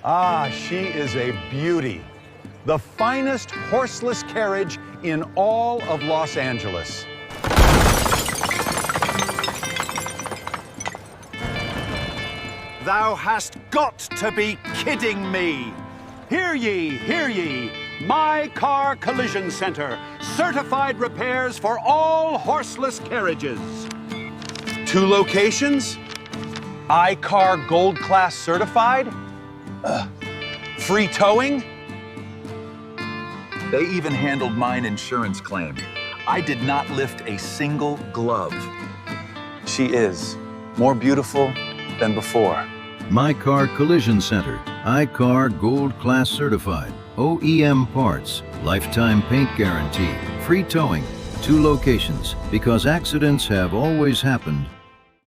Ah, she is a beauty. The finest horseless carriage in all of Los Angeles. Thou hast got to be kidding me! Hear ye, hear ye! My Car Collision Center. Certified repairs for all horseless carriages. 2 locations? iCar Gold Class certified? Free towing? They even handled mine insurance claim. I did not lift a single glove. She is more beautiful than before. My Car Collision Center, iCar Gold Class Certified, OEM parts, lifetime paint guarantee, free towing, 2 locations, because accidents have always happened